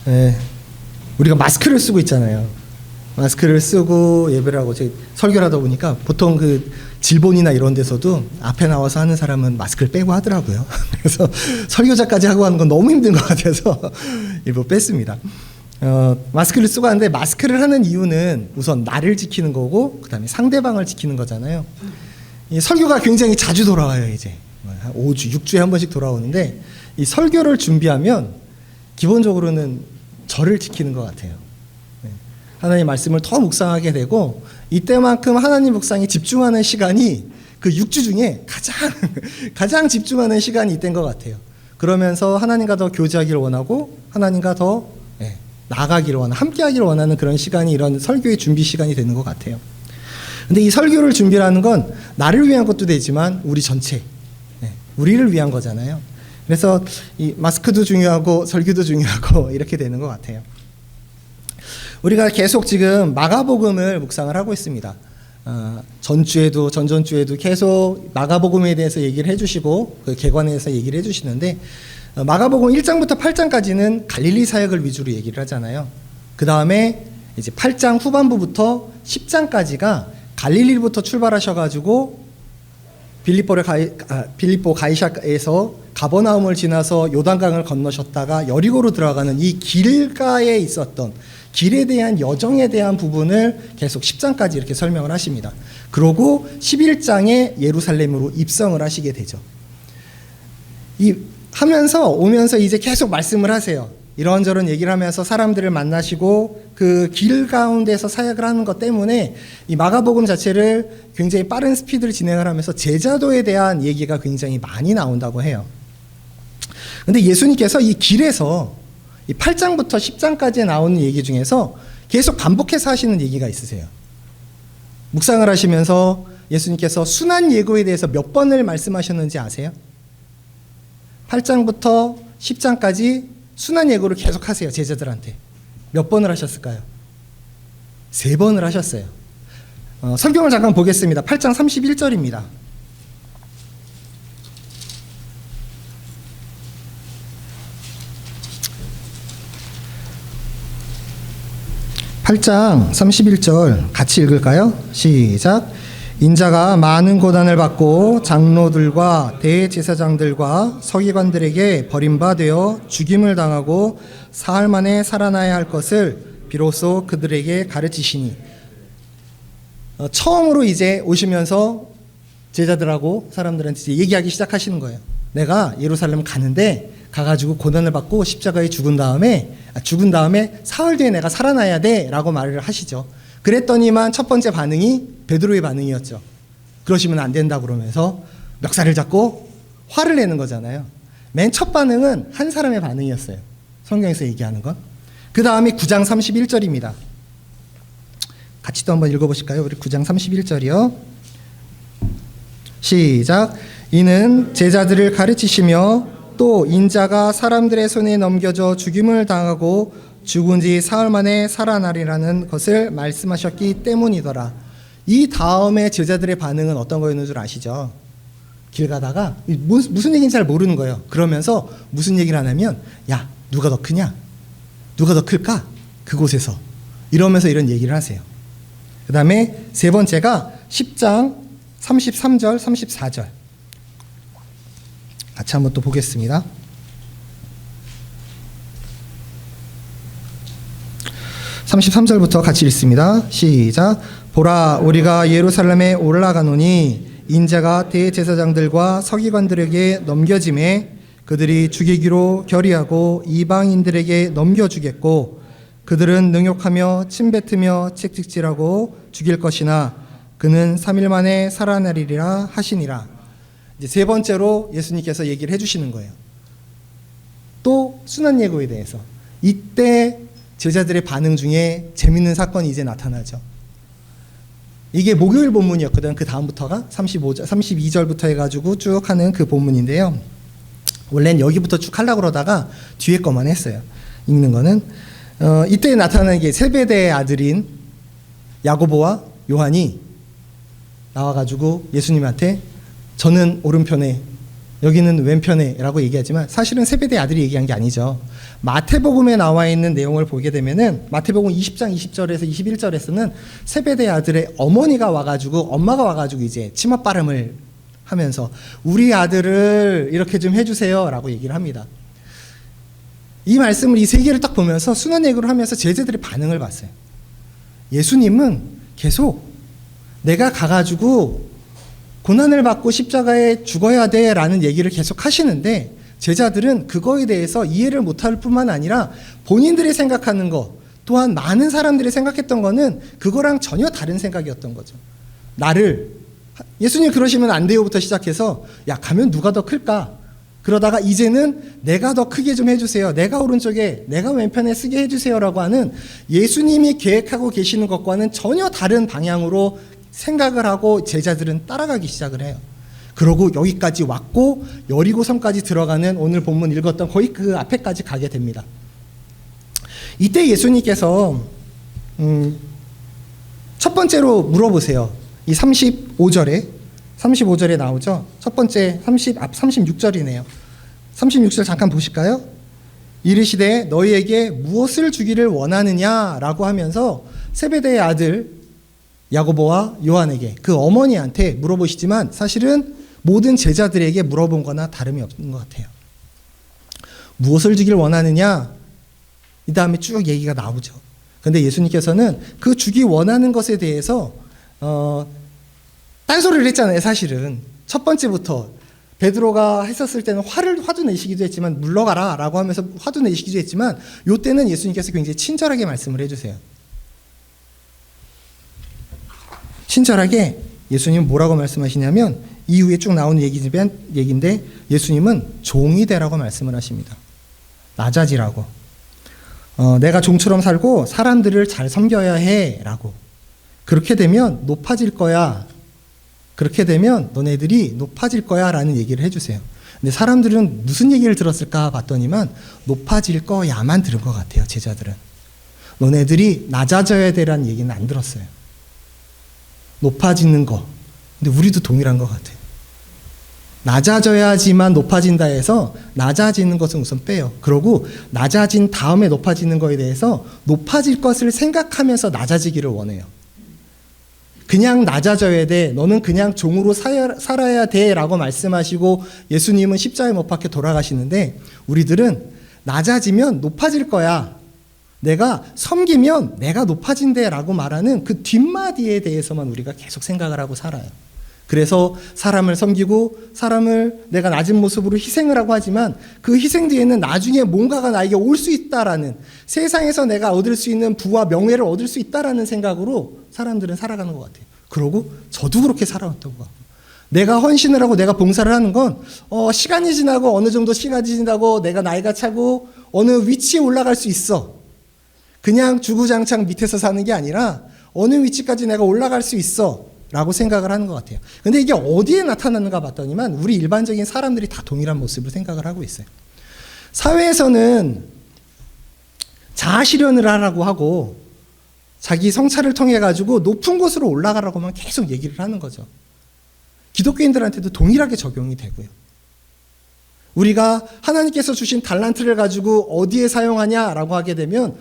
네, 우리가 마스크를 쓰고 있잖아요. 마스크를 쓰고 예배를 하고 설교를 하다 보니까 보통 그 질본이나 이런 데서도 앞에 나와서 하는 사람은 마스크를 빼고 하더라고요. 그래서 설교자까지 하고 하는 건 너무 힘든 것 같아서 일부 뺐습니다. 마스크를 쓰고 하는데, 마스크를 하는 이유는 우선 나를 지키는 거고 그 다음에 상대방을 지키는 거잖아요. 이 설교가 굉장히 자주 돌아와요. 이제 한 5주, 6주에 한 번씩 돌아오는데, 이 설교를 준비하면 기본적으로는 저를 지키는 것 같아요. 하나님 말씀을 더 묵상하게 되고, 이때만큼 하나님 묵상에 집중하는 시간이 그 6주 중에 가장 집중하는 시간이 이때인 것 같아요. 그러면서 하나님과 더 교제하기를 원하고 하나님과 더 나아가기를 원하는, 함께하기를 원하는 그런 시간이 이런 설교의 준비 시간이 되는 것 같아요. 근데 이 설교를 준비하는 건 나를 위한 것도 되지만 우리 전체, 우리를 위한 거잖아요. 그래서 이 마스크도 중요하고 설교도 중요하고 이렇게 되는 것 같아요. 우리가 계속 지금 마가복음을 묵상을 하고 있습니다. 전주에도 전전주에도 계속 마가복음에 대해서 얘기를 해주시고 그 개관에서 얘기를 해주시는데, 마가복음 1장부터 8장까지는 갈릴리 사역을 위주로 얘기를 하잖아요. 그 다음에 이제 8장 후반부부터 10장까지가 갈릴리부터 출발하셔가지고 빌립보 가이사에서 가버나움을 지나서 요단강을 건너셨다가 여리고로 들어가는 이 길가에 있었던 길에 대한 여정에 대한 부분을 계속 10장까지 이렇게 설명을 하십니다. 그러고 11장에 예루살렘으로 입성을 하시게 되죠. 오면서 이제 계속 말씀을 하세요. 이런저런 얘기를 하면서 사람들을 만나시고 그 길 가운데서 사역을 하는 것 때문에 이 마가복음 자체를 굉장히 빠른 스피드를 진행을 하면서 제자도에 대한 얘기가 굉장히 많이 나온다고 해요. 근데 예수님께서 이 길에서 이 8장부터 10장까지 나오는 얘기 중에서 계속 반복해서 하시는 얘기가 있으세요. 묵상을 하시면서 예수님께서 순환 예고에 대해서 몇 번을 말씀하셨는지 아세요? 8장부터 10장까지 순환 예고를 계속 하세요. 제자들한테. 몇 번을 하셨을까요? 3번을 하셨어요. 성경을 잠깐 보겠습니다. 8장 31절입니다. (8장 31절) 같이 읽을까요? 시작. 인자가 많은 고난을 받고 장로들과 대제사장들과 서기관들에게 버림받아 죽임을 당하고 사흘 만에 살아나야 할 것을 비로소 그들에게 가르치시니. 처음으로 이제 오시면서 제자들하고 사람들한테 이제 얘기하기 시작하시는 거예요. 내가 예루살렘 가는데 가가지고 고난을 받고 십자가에 죽은 다음에 사흘 뒤에 내가 살아나야 돼 라고 말을 하시죠. 그랬더니만 첫 번째 반응이 베드로의 반응이었죠. 그러시면 안 된다 그러면서 멱살을 잡고 화를 내는 거잖아요. 맨 첫 반응은 한 사람의 반응이었어요. 성경에서 얘기하는 건. 그 다음에 9장 31절입니다. 같이 또 한번 읽어보실까요? 우리 9장 31절이요. 시작. 이는 제자들을 가르치시며 또 인자가 사람들의 손에 넘겨져 죽임을 당하고 죽은 지 사흘 만에 살아나리라는 것을 말씀하셨기 때문이더라. 이 다음에 제자들의 반응은 어떤 거였는 줄 아시죠? 길 가다가 무슨 얘기인지 잘 모르는 거예요. 그러면서 무슨 얘기를 하냐면, 야, 누가 더 크냐? 누가 더 클까? 그곳에서. 이러면서 이런 얘기를 하세요. 그 다음에 세 번째가 10장 33절 34절 같이 한번 또 보겠습니다. 33절부터 같이 읽습니다. 시작. 보라, 우리가 예루살렘에 올라가노니 인자가 대제사장들과 서기관들에게 넘겨짐에 그들이 죽이기로 결의하고 이방인들에게 넘겨주겠고 그들은 능욕하며 침뱉으며 채찍질하고 죽일 것이나 그는 3일 만에 살아나리라 하시니라. 이제 세 번째로 예수님께서 얘기를 해주시는 거예요. 또 순환 예고에 대해서. 이때 제자들의 반응 중에 재밌는 사건이 이제 나타나죠. 이게 목요일 본문이었거든. 그 다음부터가 32절부터 해가지고 쭉 하는 그 본문인데요. 원래는 여기부터 쭉 하려고 그러다가 뒤에 것만 했어요. 읽는 거는. 이때 나타나는 게 세베대의 아들인 야고보와 요한이 나와가지고 예수님한테 저는 오른편에 여기는 왼편에라고 얘기하지만 사실은 세베대의 아들이 얘기한 게 아니죠. 마태복음에 나와 있는 내용을 보게 되면은 마태복음 20장 20절에서 21절에서는 세베대의 아들의 어머니가 와가지고 엄마가 와가지고 이제 치맛바람을 하면서 우리 아들을 이렇게 좀 해주세요라고 얘기를 합니다. 이 말씀을 이 세 개를 딱 보면서 순환예고를 하면서 제자들의 반응을 봤어요. 예수님은 계속 내가 가가지고 고난을 받고 십자가에 죽어야 돼라는 얘기를 계속 하시는데 제자들은 그거에 대해서 이해를 못할 뿐만 아니라 본인들이 생각하는 거 또한 많은 사람들이 생각했던 거는 그거랑 전혀 다른 생각이었던 거죠. 예수님 그러시면 안 돼요부터 시작해서 야 가면 누가 더 클까? 그러다가 이제는 내가 더 크게 좀 해주세요. 내가 오른쪽에 내가 왼편에 쓰게 해주세요라고 하는 예수님이 계획하고 계시는 것과는 전혀 다른 방향으로 생각을 하고 제자들은 따라가기 시작을 해요. 그러고 여기까지 왔고 여리고성까지 들어가는 오늘 본문 읽었던 거의 그 앞에까지 가게 됩니다. 이때 예수님께서 첫 번째로 물어보세요. 이 35절에 나오죠. 첫 번째 36절이네요. 36절 잠깐 보실까요? 이르시되 너희에게 무엇을 주기를 원하느냐라고 하면서 세베대의 아들 야고보와 요한에게 그 어머니한테 물어보시지만 사실은 모든 제자들에게 물어본 거나 다름이 없는 것 같아요. 무엇을 주길 원하느냐? 이 다음에 쭉 얘기가 나오죠. 그런데 예수님께서는 그 주기 원하는 것에 대해서 딴소리를 했잖아요. 사실은 첫 번째부터 베드로가 했었을 때는 화도 내시기도 했지만 물러가라 라고 하면서 화도 내시기도 했지만 이때는 예수님께서 굉장히 친절하게 말씀을 해주세요. 친절하게 예수님은 뭐라고 말씀하시냐면 이후에 쭉 나오는 얘기인데 예수님은 종이 되라고 말씀을 하십니다. 낮아지라고. 내가 종처럼 살고 사람들을 잘 섬겨야 해 라고. 그렇게 되면 높아질 거야. 그렇게 되면 너네들이 높아질 거야 라는 얘기를 해주세요. 근데 사람들은 무슨 얘기를 들었을까 봤더니만 높아질 거야만 들은 것 같아요. 제자들은. 너네들이 낮아져야 되라는 얘기는 안 들었어요. 높아지는 거. 근데 우리도 동일한 것 같아요. 낮아져야지만 높아진다 해서 낮아지는 것은 우선 빼요. 그러고 낮아진 다음에 높아지는 거에 대해서 높아질 것을 생각하면서 낮아지기를 원해요. 그냥 낮아져야 돼. 너는 그냥 종으로 살아야 돼. 라고 말씀하시고 예수님은 십자가에 못 박혀 돌아가시는데 우리들은 낮아지면 높아질 거야. 내가 섬기면 내가 높아진대 라고 말하는 그 뒷마디에 대해서만 우리가 계속 생각을 하고 살아요. 그래서 사람을 섬기고 사람을 내가 낮은 모습으로 희생을 하고 하지만 그 희생 뒤에는 나중에 뭔가가 나에게 올 수 있다라는 세상에서 내가 얻을 수 있는 부와 명예를 얻을 수 있다라는 생각으로 사람들은 살아가는 것 같아요. 그러고 저도 그렇게 살아왔던 것 같고 내가 헌신을 하고 내가 봉사를 하는 건 시간이 지나고 어느 정도 시간이 지나고 내가 나이가 차고 어느 위치에 올라갈 수 있어. 그냥 주구장창 밑에서 사는 게 아니라 어느 위치까지 내가 올라갈 수 있어 라고 생각을 하는 것 같아요. 근데 이게 어디에 나타나는가 봤더니만 우리 일반적인 사람들이 다 동일한 모습을 생각을 하고 있어요. 사회에서는 자아실현을 하라고 하고 자기 성찰을 통해 가지고 높은 곳으로 올라가라고만 계속 얘기를 하는 거죠. 기독교인들한테도 동일하게 적용이 되고요. 우리가 하나님께서 주신 달란트를 가지고 어디에 사용하냐라고 하게 되면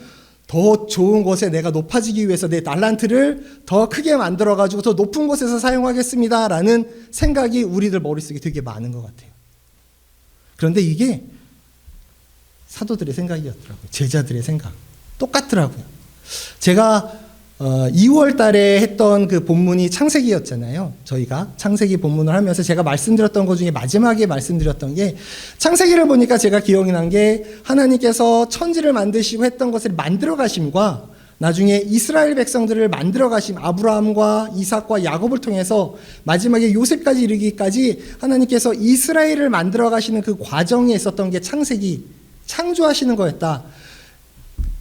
더 좋은 곳에 내가 높아지기 위해서 내 달란트를 더 크게 만들어가지고 더 높은 곳에서 사용하겠습니다라는 생각이 우리들 머릿속에 되게 많은 것 같아요. 그런데 이게 사도들의 생각이었더라고요. 제자들의 생각. 똑같더라고요. 제가 2월 달에 했던 그 본문이 창세기였잖아요. 저희가 창세기 본문을 하면서 제가 말씀드렸던 것 중에 마지막에 말씀드렸던 게 창세기를 보니까 제가 기억이 난 게 하나님께서 천지를 만드시고 했던 것을 만들어 가심과 나중에 이스라엘 백성들을 만들어 가심 아브라함과 이삭과 야곱을 통해서 마지막에 요셉까지 이르기까지 하나님께서 이스라엘을 만들어 가시는 그 과정에 있었던 게 창세기 창조하시는 거였다.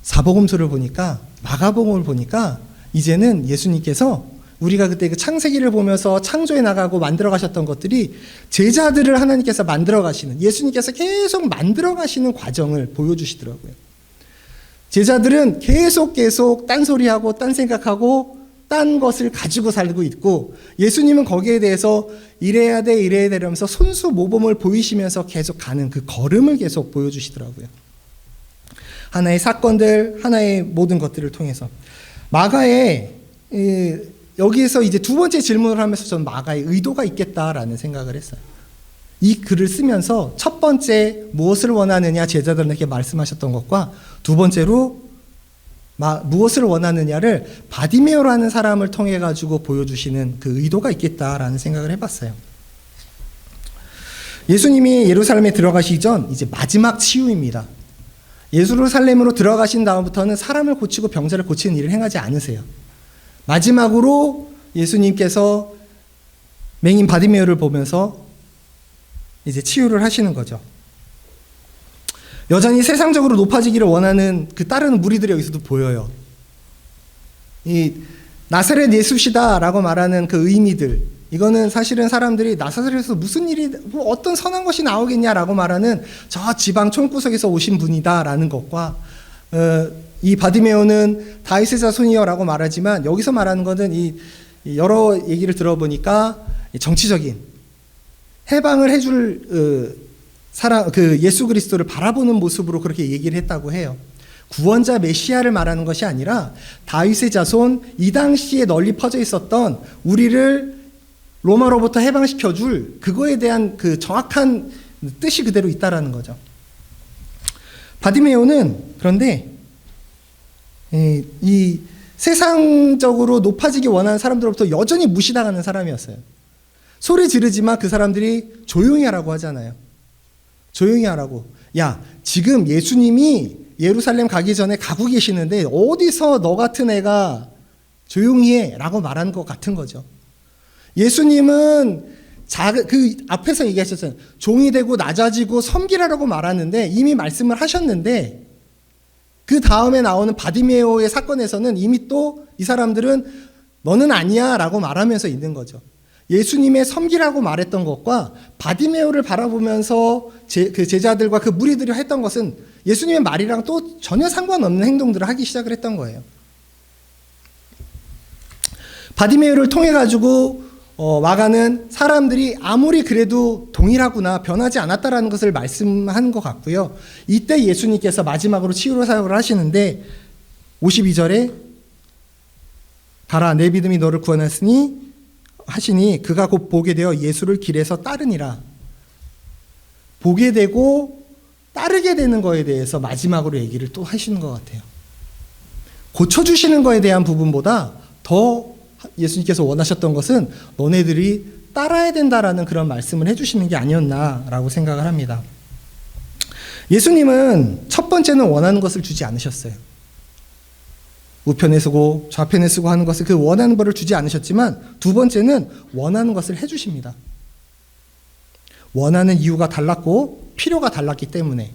사복음서를 보니까 마가복음을 보니까 이제는 예수님께서 우리가 그때 그 창세기를 보면서 창조해 나가고 만들어 가셨던 것들이 제자들을 하나님께서 만들어 가시는 예수님께서 계속 만들어 가시는 과정을 보여주시더라고요. 제자들은 계속 딴소리하고 딴 생각하고 딴 것을 가지고 살고 있고, 예수님은 거기에 대해서 이래야 돼 이래야 돼 이러면서 손수 모범을 보이시면서 계속 가는 그 걸음을 계속 보여주시더라고요. 하나의 사건들, 하나의 모든 것들을 통해서. 마가의 여기에서 이제 두 번째 질문을 하면서 저는 마가의 의도가 있겠다라는 생각을 했어요. 이 글을 쓰면서 첫 번째 무엇을 원하느냐 제자들에게 말씀하셨던 것과, 두 번째로 무엇을 원하느냐를 바디메오라는 사람을 통해 가지고 보여주시는 그 의도가 있겠다라는 생각을 해봤어요. 예수님이 예루살렘에 들어가시기 전 이제 마지막 치유입니다. 예루살렘으로 들어가신 다음부터는 사람을 고치고 병자를 고치는 일을 행하지 않으세요. 마지막으로 예수님께서 맹인 바디메오를 보면서 이제 치유를 하시는 거죠. 여전히 세상적으로 높아지기를 원하는 그 따르는 무리들이 여기서도 보여요. 이 나사렛 예수시다라고 말하는 그 의미들, 이거는 사실은 사람들이 나사렛에서 무슨 일이, 뭐 어떤 선한 것이 나오겠냐라고 말하는 저 지방 촌구석에서 오신 분이다라는 것과, 이 바디메오는 다윗의 자손이여라고 말하지만 여기서 말하는 것은 이 여러 얘기를 들어보니까 정치적인 해방을 해줄 사람, 그 예수 그리스도를 바라보는 모습으로 그렇게 얘기를 했다고 해요. 구원자 메시아를 말하는 것이 아니라 다윗의 자손, 이 당시에 널리 퍼져 있었던 우리를 로마로부터 해방시켜줄 그거에 대한 그 정확한 뜻이 그대로 있다라는 거죠. 바디메오는 그런데 이 세상적으로 높아지기 원하는 사람들로부터 여전히 무시당하는 사람이었어요. 소리 지르지만 그 사람들이 조용히 하라고 하잖아요. 조용히 하라고. 야, 지금 예수님이 예루살렘 가기 전에 가고 계시는데 어디서 너 같은 애가 조용히 해 라고 말하는 것 같은 거죠. 예수님은 그 앞에서 얘기하셨잖아요. 종이 되고 낮아지고 섬기라라고 말하는데 이미 말씀을 하셨는데, 그 다음에 나오는 바디메오의 사건에서는 이미 또 이 사람들은 너는 아니야 라고 말하면서 있는 거죠. 예수님의 섬기라고 말했던 것과 바디메오를 바라보면서 그 제자들과 그 무리들이 했던 것은 예수님의 말이랑 또 전혀 상관없는 행동들을 하기 시작을 했던 거예요. 바디메오를 통해 가지고 마가는 사람들이 아무리 그래도 동일하구나, 변하지 않았다라는 것을 말씀하는 것 같고요. 이때 예수님께서 마지막으로 치유로 사역을 하시는데 52절에 가라, 내 믿음이 너를 구원하시니 하시니 그가 곧 보게 되어 예수를 길에서 따르니라. 보게 되고 따르게 되는 거에 대해서 마지막으로 얘기를 또 하시는 것 같아요. 고쳐주시는 거에 대한 부분보다 더 예수님께서 원하셨던 것은 너네들이 따라야 된다라는 그런 말씀을 해주시는 게 아니었나라고 생각을 합니다. 예수님은 첫 번째는 원하는 것을 주지 않으셨어요. 우편에 쓰고 좌편에 쓰고 하는 것을, 그 원하는 것을 주지 않으셨지만, 두 번째는 원하는 것을 해주십니다. 원하는 이유가 달랐고 필요가 달랐기 때문에.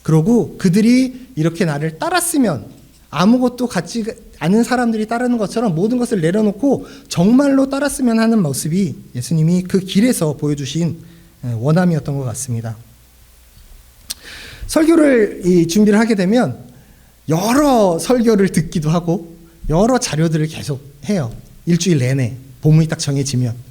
그러고 그들이 이렇게 나를 따랐으면, 아무것도 갖지 않은 사람들이 따르는 것처럼 모든 것을 내려놓고 정말로 따랐으면 하는 모습이 예수님이 그 길에서 보여주신 원함이었던 것 같습니다. 설교를 준비를 하게 되면 여러 설교를 듣기도 하고 여러 자료들을 계속 해요. 일주일 내내 본문이 딱 정해지면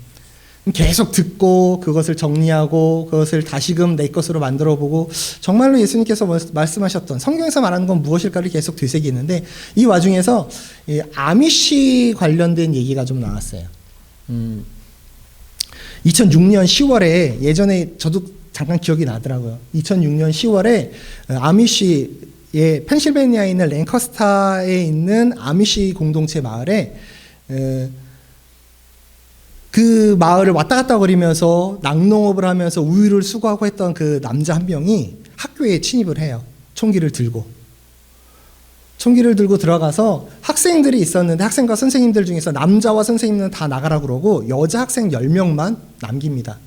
계속 듣고 그것을 정리하고 그것을 다시금 내 것으로 만들어보고, 정말로 예수님께서 말씀하셨던 성경에서 말하는 건 무엇일까를 계속 되새기는데, 이 와중에서 아미시 관련된 얘기가 좀 나왔어요. 2006년 10월에, 예전에 저도 잠깐 기억이 나더라고요. 2006년 10월에 아미시의 펜실베니아에 있는 랭커스타에 있는 아미시 공동체 마을에 그 마을을 왔다 갔다 거리면서 낙농업을 하면서 우유를 수거하고 했던 그 남자 한 명이 학교에 침입을 해요. 총기를 들고 들어가서 학생들이 있었는데, 학생과 선생님들 중에서 남자와 선생님은 다 나가라 그러고 여자 학생 10명만 남깁니다.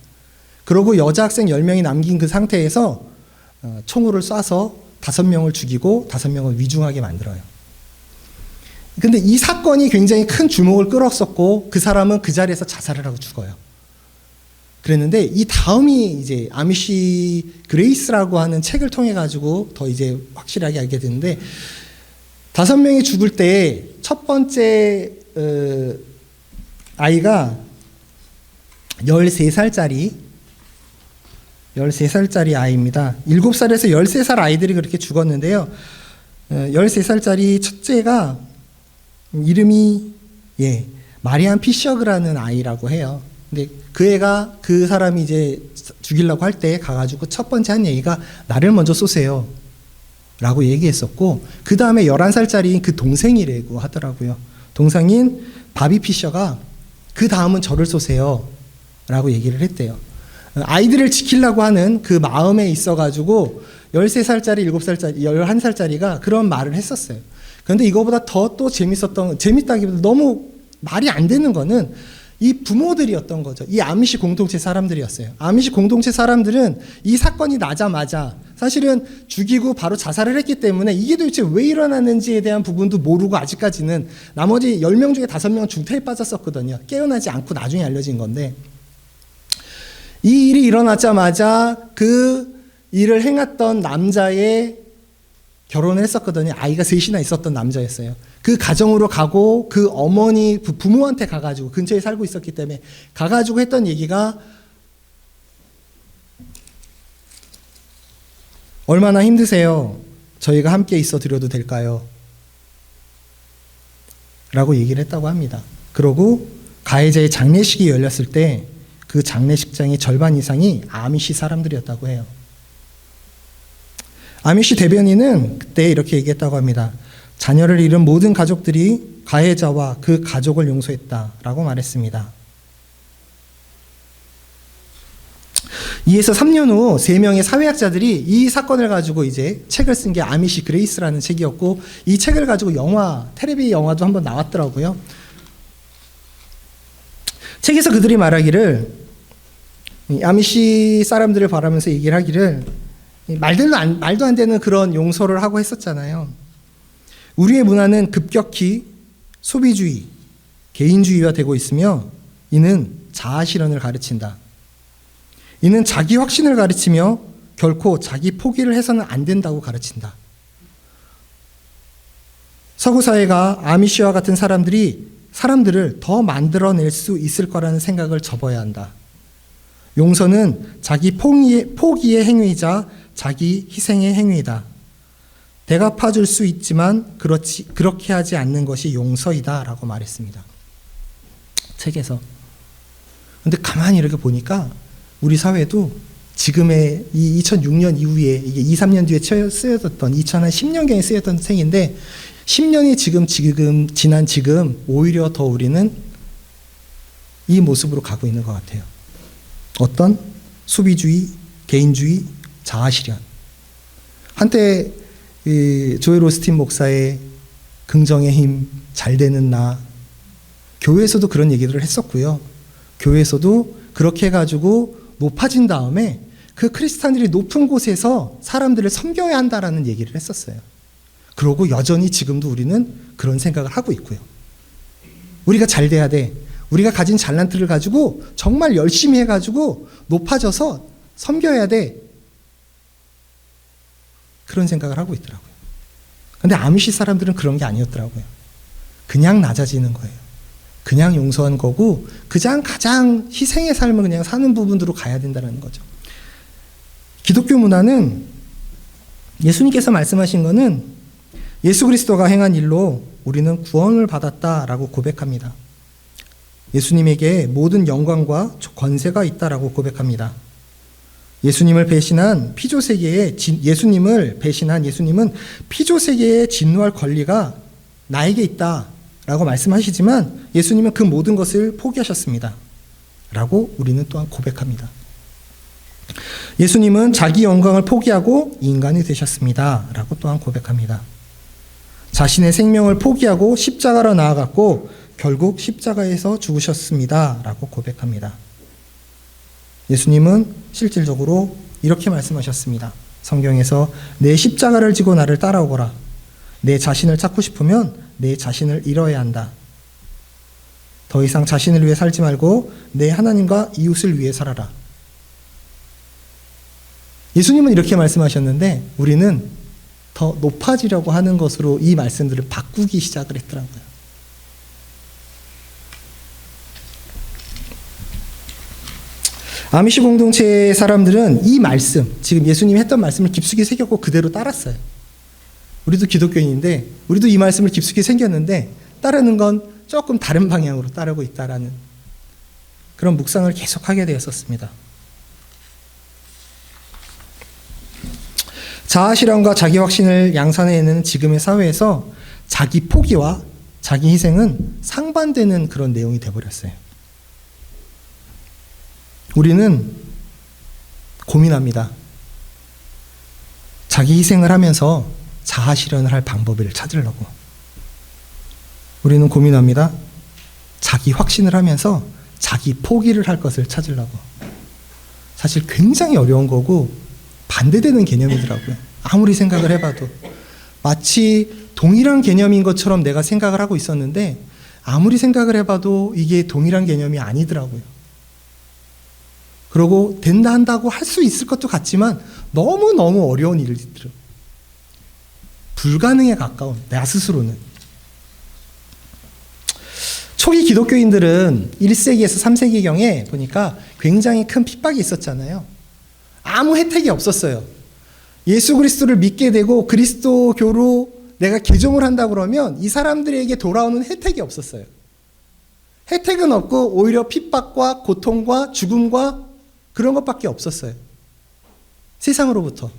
그러고 여자 학생 10명이 남긴 그 상태에서 총으로 쏴서 5명을 죽이고 5명을 위중하게 만들어요. 근데 이 사건이 굉장히 큰 주목을 끌었었고, 그 사람은 그 자리에서 자살을 하고 죽어요. 그랬는데 이 다음이 이제 아미시 그레이스라고 하는 책을 통해 가지고 더 이제 확실하게 알게 됐는데, 5명이 죽을 때 첫 번째 아이가 13살짜리 아이입니다. 7살에서 13살 아이들이 그렇게 죽었는데요. 13살짜리 첫째가 이름이 마리안 피셔그라는 아이라고 해요. 근데 그 사람이 이제 죽이려고 할 때 가가지고 첫 번째 한 얘기가 나를 먼저 쏘세요 라고 얘기했었고, 그 다음에 11살짜리인 그 동생이라고 하더라고요. 동생인 바비 피셔가 그 다음은 저를 쏘세요 라고 얘기를 했대요. 아이들을 지키려고 하는 그 마음에 있어가지고 13살짜리, 7살짜리, 11살짜리가 그런 말을 했었어요. 그런데 이거보다 더 또 재밌다기보다 너무 말이 안 되는 거는 이 부모들이었던 거죠. 이 아미시 공동체 사람들이었어요. 아미시 공동체 사람들은 이 사건이 나자마자 사실은 죽이고 바로 자살을 했기 때문에 이게 도대체 왜 일어났는지에 대한 부분도 모르고 아직까지는 나머지 10명 중에 5명은 중태에 빠졌었거든요. 깨어나지 않고 나중에 알려진 건데, 이 일이 일어나자마자 그 일을 행했던 남자의 결혼을 했었거든요. 아이가 셋이나 있었던 남자였어요. 그 가정으로 가고 그 어머니 부모한테 가가지고, 근처에 살고 있었기 때문에 가가지고 했던 얘기가 얼마나 힘드세요? 저희가 함께 있어 드려도 될까요? 라고 얘기를 했다고 합니다. 그러고 가해자의 장례식이 열렸을 때 그 장례식장의 절반 이상이 아미시 사람들이었다고 해요. 아미시 대변인은 그때 이렇게 얘기했다고 합니다. 자녀를 잃은 모든 가족들이 가해자와 그 가족을 용서했다라고 말했습니다. 이에서 3년 후 3명의 사회학자들이 이 사건을 가지고 이제 책을 쓴 게 아미시 그레이스라는 책이었고, 이 책을 가지고 텔레비 영화도 한번 나왔더라고요. 책에서 그들이 말하기를, 아미시 사람들을 바라면서 얘기를 하기를, 말도 안 되는 그런 용서를 하고 했었잖아요. 우리의 문화는 급격히 소비주의, 개인주의화 되고 있으며, 이는 자아실현을 가르친다. 이는 자기 확신을 가르치며 결코 자기 포기를 해서는 안 된다고 가르친다. 서구 사회가 아미시와 같은 사람들을 더 만들어낼 수 있을 거라는 생각을 접어야 한다. 용서는 자기 포기의 행위이자 자기 희생의 행위이다. 대갚아줄 수 있지만 그렇게 하지 않는 것이 용서이다 라고 말했습니다. 책에서. 근데 가만히 이렇게 보니까 우리 사회도 지금의 이 2006년 이후에 이게 2, 3년 뒤에 쓰여졌던 2010년경에 쓰였던 책인데, 10년이 지난 지금 오히려 더 우리는 이 모습으로 가고 있는 것 같아요. 어떤 소비주의, 개인주의, 자아실현. 한때 조엘 오스틴 목사의 긍정의 힘, 잘 되는 나, 교회에서도 그런 얘기들을 했었고요. 교회에서도 그렇게 해가지고 높아진 다음에 그 크리스찬들이 높은 곳에서 사람들을 섬겨야 한다라는 얘기를 했었어요. 그러고 여전히 지금도 우리는 그런 생각을 하고 있고요. 우리가 잘 돼야 돼. 우리가 가진 잘난트를 가지고 정말 열심히 해가지고 높아져서 섬겨야 돼. 그런 생각을 하고 있더라고요. 근데 아미시 사람들은 그런 게 아니었더라고요. 그냥 낮아지는 거예요. 그냥 용서한 거고, 가장 희생의 삶을 그냥 사는 부분으로 가야 된다는 거죠. 기독교 문화는 예수님께서 말씀하신 거는 예수 그리스도가 행한 일로 우리는 구원을 받았다라고 고백합니다. 예수님에게 모든 영광과 권세가 있다라고 고백합니다. 예수님을 배신한 예수님은 피조세계에 진노할 권리가 나에게 있다라고 말씀하시지만, 예수님은 그 모든 것을 포기하셨습니다. 라고 우리는 또한 고백합니다. 예수님은 자기 영광을 포기하고 인간이 되셨습니다. 라고 또한 고백합니다. 자신의 생명을 포기하고 십자가로 나아갔고 결국 십자가에서 죽으셨습니다. 라고 고백합니다. 예수님은 실질적으로 이렇게 말씀하셨습니다. 성경에서 내 십자가를 지고 나를 따라오거라. 내 자신을 찾고 싶으면 내 자신을 잃어야 한다. 더 이상 자신을 위해 살지 말고 내 하나님과 이웃을 위해 살아라. 예수님은 이렇게 말씀하셨는데 우리는 더 높아지려고 하는 것으로 이 말씀들을 바꾸기 시작을 했더라고요. 아미시 공동체 사람들은 이 말씀, 지금 예수님이 했던 말씀을 깊숙이 새겼고 그대로 따랐어요. 우리도 기독교인인데 우리도 이 말씀을 깊숙이 새겼는데 따르는 건 조금 다른 방향으로 따르고 있다라는 그런 묵상을 계속하게 되었었습니다. 자아실현과 자기 확신을 양산해내는 지금의 사회에서 자기 포기와 자기 희생은 상반되는 그런 내용이 되어버렸어요. 우리는 고민합니다. 자기 희생을 하면서 자아 실현을 할 방법을 찾으려고. 우리는 고민합니다. 자기 확신을 하면서 자기 포기를 할 것을 찾으려고. 사실 굉장히 어려운 거고 반대되는 개념이더라고요. 아무리 생각을 해봐도. 마치 동일한 개념인 것처럼 내가 생각을 하고 있었는데 아무리 생각을 해봐도 이게 동일한 개념이 아니더라고요. 그러고 된다 한다고 할 수 있을 것도 같지만 너무너무 어려운 일들은 불가능에 가까운 나 스스로는. 초기 기독교인들은 1세기에서 3세기경에 보니까 굉장히 큰 핍박이 있었잖아요. 아무 혜택이 없었어요. 예수 그리스도를 믿게 되고 그리스도교로 내가 개종을 한다 그러면 이 사람들에게 돌아오는 혜택이 없었어요. 혜택은 없고 오히려 핍박과 고통과 죽음과 그런 것밖에 없었어요. 세상으로부터.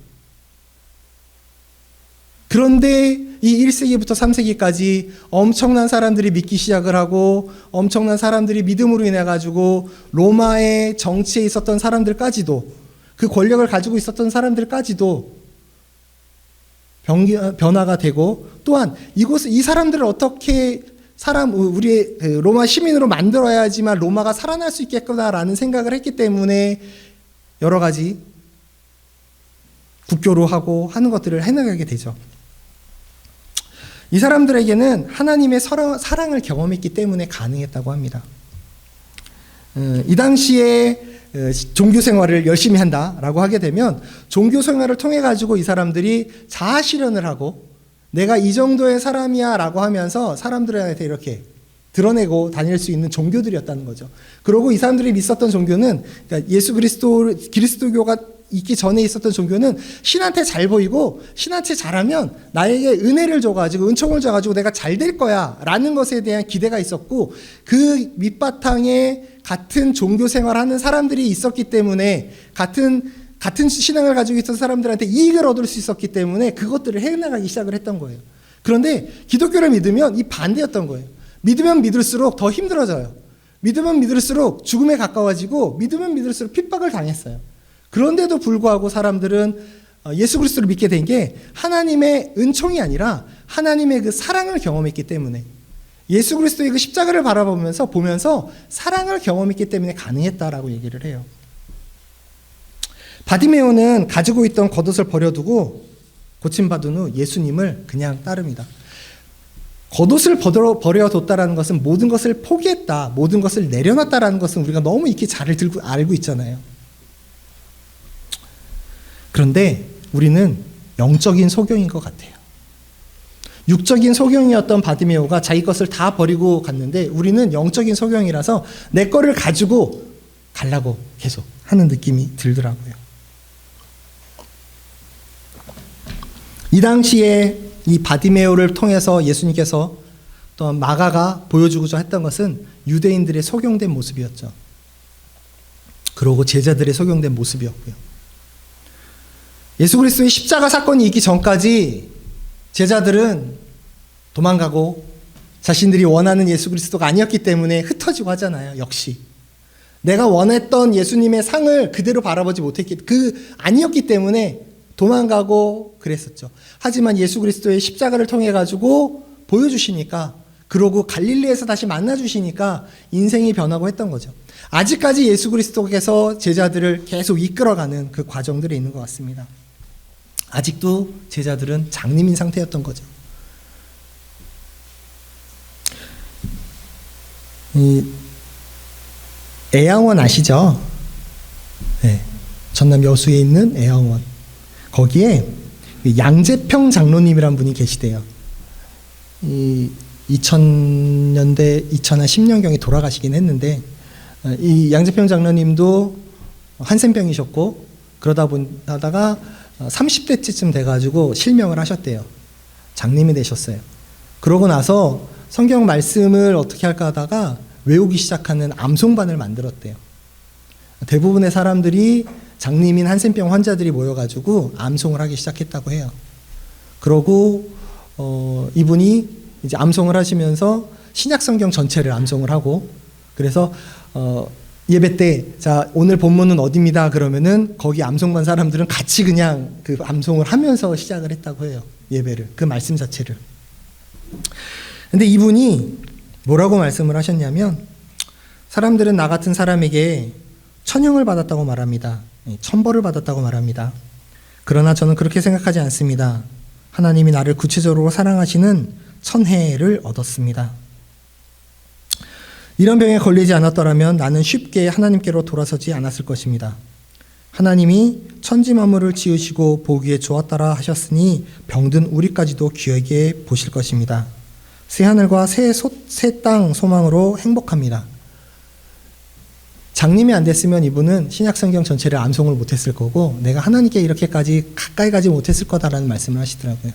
그런데 이 1세기부터 3세기까지 엄청난 사람들이 믿기 시작을 하고 엄청난 사람들이 믿음으로 인해 가지고 로마의 정치에 있었던 사람들까지도 그 권력을 가지고 있었던 사람들까지도 변화가 되고 또한 이 사람들을 어떻게 우리의 로마 시민으로 만들어야지만 로마가 살아날 수 있겠구나라는 생각을 했기 때문에 여러 가지 국교로 하고 하는 것들을 해나가게 되죠. 이 사람들에게는 하나님의 사랑을 경험했기 때문에 가능했다고 합니다. 이 당시에 종교 생활을 열심히 한다라고 하게 되면 종교 생활을 통해 가지고 이 사람들이 자아 실현을 하고 내가 이 정도의 사람이야 라고 하면서 사람들한테 이렇게 드러내고 다닐 수 있는 종교들이었다는 거죠. 그리고 이 사람들이 믿었던 종교는 그러니까 그리스도교가 있기 전에 있었던 종교는 신한테 잘 보이고 신한테 잘하면 나에게 은혜를 줘가지고 은총을 줘가지고 내가 잘 될 거야 라는 것에 대한 기대가 있었고 그 밑바탕에 같은 종교 생활하는 사람들이 있었기 때문에 같은 신앙을 가지고 있던 사람들한테 이익을 얻을 수 있었기 때문에 그것들을 해나가기 시작을 했던 거예요. 그런데 기독교를 믿으면 이 반대였던 거예요. 믿으면 믿을수록 더 힘들어져요. 믿으면 믿을수록 죽음에 가까워지고 믿으면 믿을수록 핍박을 당했어요. 그런데도 불구하고 사람들은 예수 그리스도를 믿게 된 게 하나님의 은총이 아니라 하나님의 그 사랑을 경험했기 때문에 예수 그리스도의 그 십자가를 보면서 사랑을 경험했기 때문에 가능했다라고 얘기를 해요. 바디메오는 가지고 있던 겉옷을 버려두고 고침받은 후 예수님을 그냥 따릅니다. 겉옷을 버려뒀다라는 것은 모든 것을 포기했다, 모든 것을 내려놨다라는 것은 우리가 너무 익히 잘 알고 있잖아요. 그런데 우리는 영적인 소경인 것 같아요. 육적인 소경이었던 바디메오가 자기 것을 다 버리고 갔는데 우리는 영적인 소경이라서 내 거를 가지고 가려고 계속 하는 느낌이 들더라고요. 이 당시에 이 바디메오를 통해서 예수님께서 또 마가가 보여주고자 했던 것은 유대인들의 소경된 모습이었죠. 그리고 제자들의 소경된 모습이었고요. 예수 그리스도의 십자가 사건이 있기 전까지 제자들은 도망가고 자신들이 원하는 예수 그리스도가 아니었기 때문에 흩어지고 하잖아요. 역시 내가 원했던 예수님의 상을 그대로 바라보지 아니었기 때문에 도망가고 그랬었죠. 하지만 예수 그리스도의 십자가를 통해 가지고 보여주시니까 그러고 갈릴리에서 다시 만나주시니까 인생이 변하고 했던 거죠. 아직까지 예수 그리스도께서 제자들을 계속 이끌어가는 그 과정들에 있는 것 같습니다. 아직도 제자들은 장님인 상태였던 거죠. 애양원 아시죠? 네. 전남 여수에 있는 애양원. 거기에 양재평 장로님이란 분이 계시대요. 2010년경에 돌아가시긴 했는데 이 양재평 장로님도 한센병이셨고 그러다가 30대쯤 돼가지고 실명을 하셨대요. 장님이 되셨어요. 그러고 나서 성경 말씀을 어떻게 할까 하다가 외우기 시작하는 암송반을 만들었대요. 대부분의 사람들이 장님인 한센병 환자들이 모여가지고 암송을 하기 시작했다고 해요. 그러고 이분이 이제 암송을 하시면서 신약 성경 전체를 암송을 하고, 그래서 예배 때 자 오늘 본문은 어디입니다 그러면은 거기 암송반 사람들은 같이 그냥 그 암송을 하면서 시작을 했다고 해요. 예배를, 그 말씀 자체를. 근데 이분이 뭐라고 말씀을 하셨냐면, 사람들은 나 같은 사람에게 천형을 받았다고 말합니다. 천벌을 받았다고 말합니다. 그러나 저는 그렇게 생각하지 않습니다. 하나님이 나를 구체적으로 사랑하시는 천혜를 얻었습니다. 이런 병에 걸리지 않았더라면 나는 쉽게 하나님께로 돌아서지 않았을 것입니다. 하나님이 천지 만물을 지으시고 보기에 좋았더라 하셨으니 병든 우리까지도 귀하게 보실 것입니다. 새 하늘과 새 땅 소망으로 행복합니다. 장님이 안 됐으면 이분은 신약성경 전체를 암송을 못했을 거고, 내가 하나님께 이렇게까지 가까이 가지 못했을 거다라는 말씀을 하시더라고요.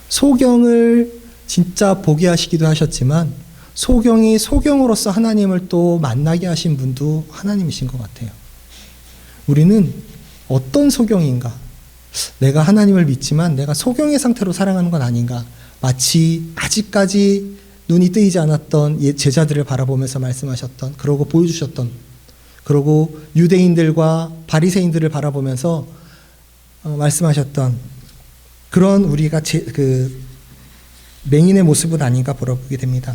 소경을 진짜 보게 하시기도 하셨지만, 소경이 소경으로서 하나님을 또 만나게 하신 분도 하나님이신 것 같아요. 우리는 어떤 소경인가? 내가 하나님을 믿지만 내가 소경의 상태로 살아가는 건 아닌가? 마치 아직까지 눈이 뜨이지 않았던 제자들을 바라보면서 말씀하셨던, 그러고 보여주셨던, 그러고 유대인들과 바리새인들을 바라보면서 말씀하셨던 그런 우리가 그 맹인의 모습은 아닌가 보게 됩니다.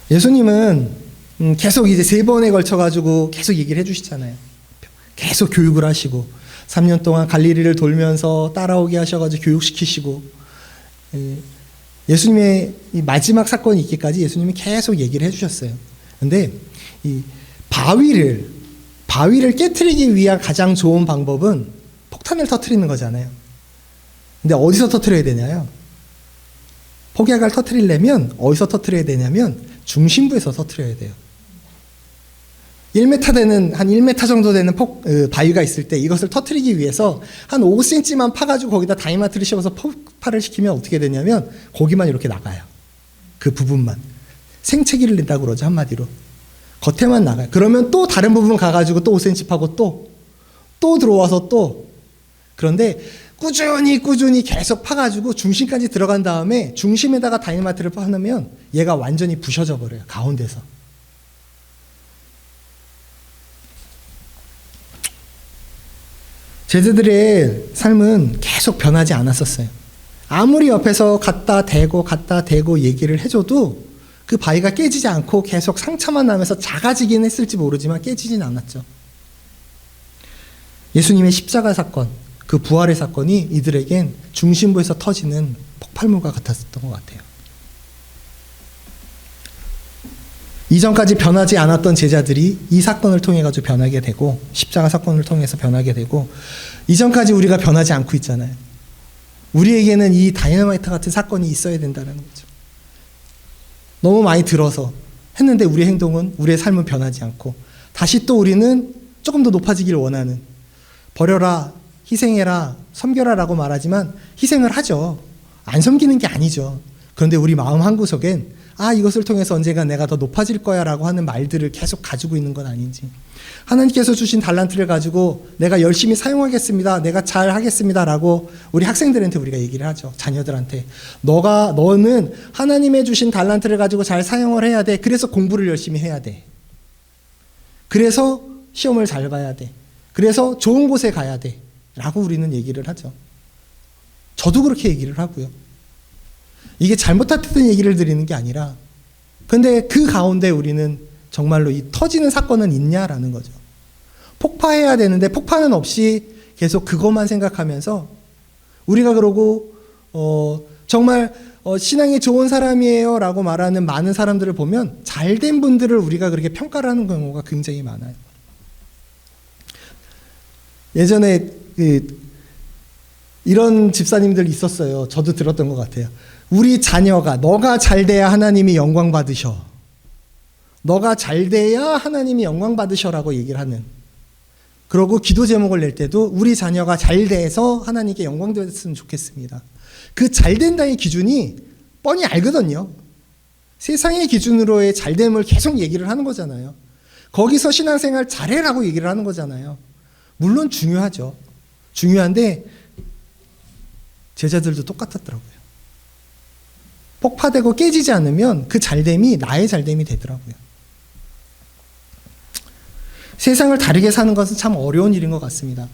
예수님은 계속 이제 3번에 걸쳐가지고 계속 얘기를 해주시잖아요. 계속 교육을 하시고 3년 동안 갈릴리를 돌면서 따라오게 하셔가지고 교육시키시고, 예수님의 이 마지막 사건이 있기까지 예수님이 계속 얘기를 해주셨어요. 근데 이 바위를 깨트리기 위한 가장 좋은 방법은 폭탄을 터트리는 거잖아요. 근데 어디서 터트려야 되냐요? 폭약을 터트리려면 어디서 터트려야 되냐면 중심부에서 터트려야 돼요. 1m 되는, 한 1m 정도 되는 바위가 있을 때 이것을 터트리기 위해서 한 5cm만 파가지고 거기다 다이마트를 씌워서 폭발을 시키면 어떻게 되냐면 거기만 이렇게 나가요. 그 부분만. 생채기를 낸다고 그러죠, 한마디로. 겉에만 나가요. 그러면 또 다른 부분 가가지고 또 5cm 파고 또 들어와서 또. 그런데 꾸준히 계속 파가지고 중심까지 들어간 다음에 중심에다가 다이마트를 파놓으면 얘가 완전히 부셔져 버려요, 가운데서. 제자들의 삶은 계속 변하지 않았었어요. 아무리 옆에서 갖다 대고 얘기를 해줘도 그 바위가 깨지지 않고 계속 상처만 나면서 작아지긴 했을지 모르지만 깨지진 않았죠. 예수님의 십자가 사건, 그 부활의 사건이 이들에겐 중심부에서 터지는 폭발물과 같았던 것 같아요. 이전까지 변하지 않았던 제자들이 이 사건을 통해 가지고 변하게 되고, 십자가 사건을 통해서 변하게 되고, 이전까지 우리가 변하지 않고 있잖아요. 우리에게는 이 다이너마이트 같은 사건이 있어야 된다는 거죠. 너무 많이 들어서 했는데 우리의 행동은, 우리의 삶은 변하지 않고, 다시 또 우리는 조금 더 높아지기를 원하는, 버려라, 희생해라, 섬겨라 라고 말하지만 희생을 하죠. 안 섬기는 게 아니죠. 그런데 우리 마음 한구석엔 이것을 통해서 언젠가 내가 더 높아질 거야 라고 하는 말들을 계속 가지고 있는 건 아닌지, 하나님께서 주신 달란트를 가지고 내가 열심히 사용하겠습니다, 내가 잘 하겠습니다 라고 우리 학생들한테 우리가 얘기를 하죠. 자녀들한테 너는 하나님의 주신 달란트를 가지고 잘 사용을 해야 돼. 그래서 공부를 열심히 해야 돼. 그래서 시험을 잘 봐야 돼. 그래서 좋은 곳에 가야 돼 라고 우리는 얘기를 하죠. 저도 그렇게 얘기를 하고요. 이게 잘못했던 얘기를 드리는 게 아니라, 근데 그 가운데 우리는 정말로 이 터지는 사건은 있냐라는 거죠. 폭파해야 되는데 폭파는 없이 계속 그것만 생각하면서, 우리가 그러고 정말 신앙이 좋은 사람이에요 라고 말하는 많은 사람들을 보면 잘된 분들을 우리가 그렇게 평가를 하는 경우가 굉장히 많아요. 예전에 이런 집사님들 있었어요. 저도 들었던 것 같아요. 우리 자녀가, 너가 잘 돼야 하나님이 영광 받으셔. 너가 잘 돼야 하나님이 영광 받으셔라고 얘기를 하는. 그러고 기도 제목을 낼 때도 우리 자녀가 잘 돼서 하나님께 영광 됐으면 좋겠습니다. 그 잘 된다의 기준이 뻔히 알거든요. 세상의 기준으로의 잘됨을 계속 얘기를 하는 거잖아요. 거기서 신앙생활 잘해라고 얘기를 하는 거잖아요. 물론 중요하죠. 중요한데 제자들도 똑같았더라고요. 폭파되고 깨지지 않으면 그 잘됨이 나의 잘됨이 되더라고요. 세상을 다르게 사는 것은 참 어려운 일인 것 같습니다.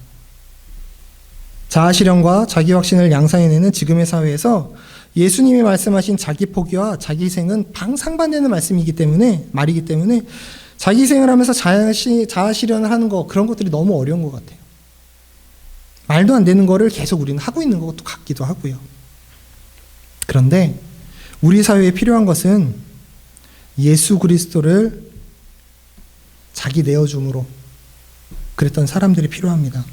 자아실현과 자기확신을 양산해내는 지금의 사회에서 예수님이 말씀하신 자기 포기와 자기 희생은 방상반되는 말이기 때문에 자기 희생을 하면서 자아실현을 하는 거, 그런 것들이 너무 어려운 것 같아요. 말도 안 되는 거를 계속 우리는 하고 있는 것도 같기도 하고요. 그런데 우리 사회에 필요한 것은 예수 그리스도를 자기 내어줌으로 그랬던 사람들이 필요합니다.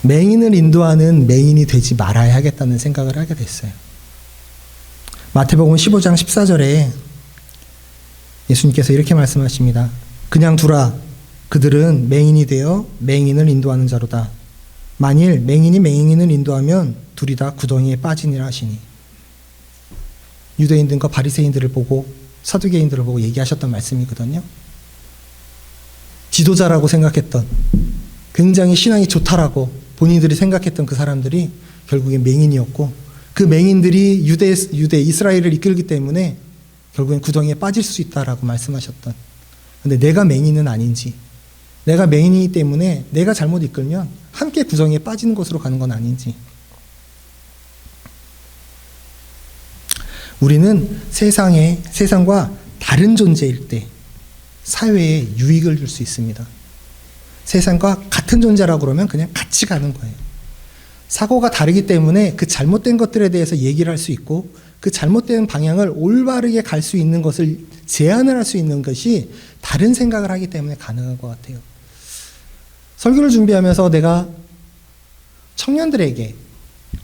맹인을 인도하는 맹인이 되지 말아야 하겠다는 생각을 하게 됐어요. 마태복음 15장 14절에 예수님께서 이렇게 말씀하십니다. 그냥 두라. 그들은 맹인이 되어 맹인을 인도하는 자로다. 만일 맹인이 맹인을 인도하면 둘이 다 구덩이에 빠지니라 하시니. 유대인들과 바리새인들을 보고 사두개인들을 보고 얘기하셨던 말씀이거든요. 지도자라고 생각했던, 굉장히 신앙이 좋다라고 본인들이 생각했던 그 사람들이 결국엔 맹인이었고, 그 맹인들이 유대 이스라엘을 이끌기 때문에 결국엔 구덩이에 빠질 수 있다라고 말씀하셨던. 근데 내가 맹인은 아닌지, 내가 맹인이기 때문에 내가 잘못 이끌면 함께 구덩이에 빠지는 곳으로 가는 건 아닌지. 우리는 세상과 다른 존재일 때 사회에 유익을 줄 수 있습니다. 세상과 같은 존재라고 그러면 그냥 같이 가는 거예요. 사고가 다르기 때문에 그 잘못된 것들에 대해서 얘기를 할 수 있고, 그 잘못된 방향을 올바르게 갈 수 있는 것을 제안을 할 수 있는 것이 다른 생각을 하기 때문에 가능한 것 같아요. 설교를 준비하면서 내가 청년들에게,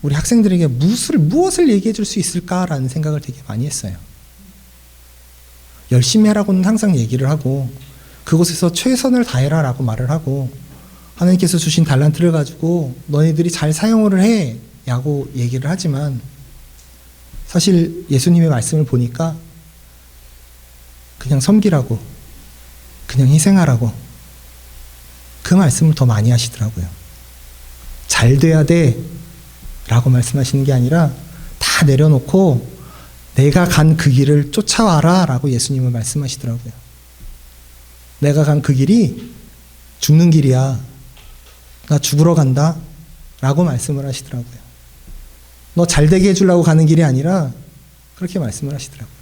우리 학생들에게 무엇을 얘기해 줄 수 있을까라는 생각을 되게 많이 했어요. 열심히 하라고는 항상 얘기를 하고, 그곳에서 최선을 다해라 라고 말을 하고, 하나님께서 주신 달란트를 가지고 너희들이 잘 사용을 해 라고 얘기를 하지만, 사실 예수님의 말씀을 보니까 그냥 섬기라고, 그냥 희생하라고, 그 말씀을 더 많이 하시더라고요. 잘 돼야 돼 라고 말씀하시는 게 아니라 다 내려놓고 내가 간 그 길을 쫓아와라 라고 예수님은 말씀하시더라고요. 내가 간 그 길이 죽는 길이야. 나 죽으러 간다 라고 말씀을 하시더라고요. 너 잘 되게 해주려고 가는 길이 아니라 그렇게 말씀을 하시더라고요.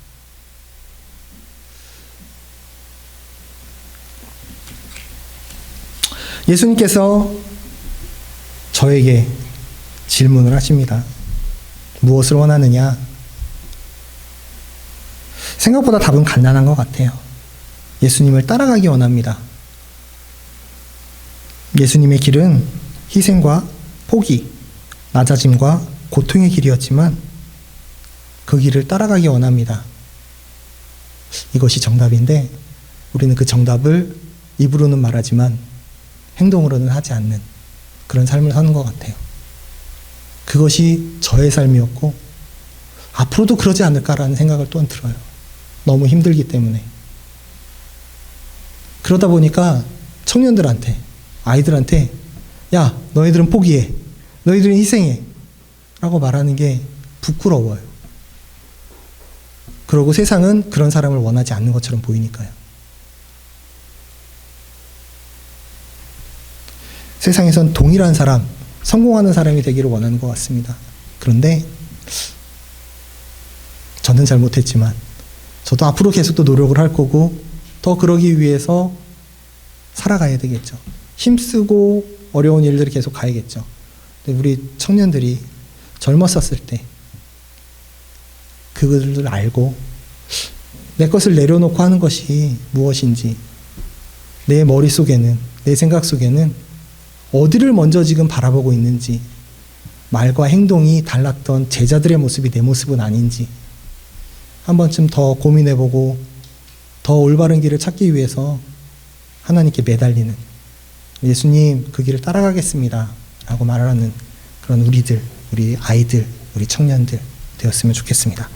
예수님께서 저에게 질문을 하십니다. 무엇을 원하느냐? 생각보다 답은 간단한 것 같아요. 예수님을 따라가기 원합니다. 예수님의 길은 희생과 포기, 낮아짐과 고통의 길이었지만 그 길을 따라가기 원합니다. 이것이 정답인데 우리는 그 정답을 입으로는 말하지만 행동으로는 하지 않는 그런 삶을 사는 것 같아요. 그것이 저의 삶이었고 앞으로도 그러지 않을까라는 생각을 또한 들어요. 너무 힘들기 때문에. 그러다 보니까 청년들한테, 아이들한테 야, 너희들은 포기해, 너희들은 희생해 라고 말하는 게 부끄러워요. 그러고 세상은 그런 사람을 원하지 않는 것처럼 보이니까요. 세상에선 동일한 사람, 성공하는 사람이 되기를 원하는 것 같습니다. 그런데 저는 잘못했지만 저도 앞으로 계속 또 노력을 할 거고 더 그러기 위해서 살아가야 되겠죠. 힘쓰고 어려운 일들을 계속 가야겠죠. 근데 우리 청년들이 젊었었을 때 그것을 알고 내 것을 내려놓고 하는 것이 무엇인지, 내 머릿속에는, 내 생각 속에는 어디를 먼저 지금 바라보고 있는지, 말과 행동이 달랐던 제자들의 모습이 내 모습은 아닌지, 한 번쯤 더 고민해보고 더 올바른 길을 찾기 위해서 하나님께 매달리는, 예수님 그 길을 따라가겠습니다 라고 말하는 그런 우리들, 우리 아이들, 우리 청년들 되었으면 좋겠습니다.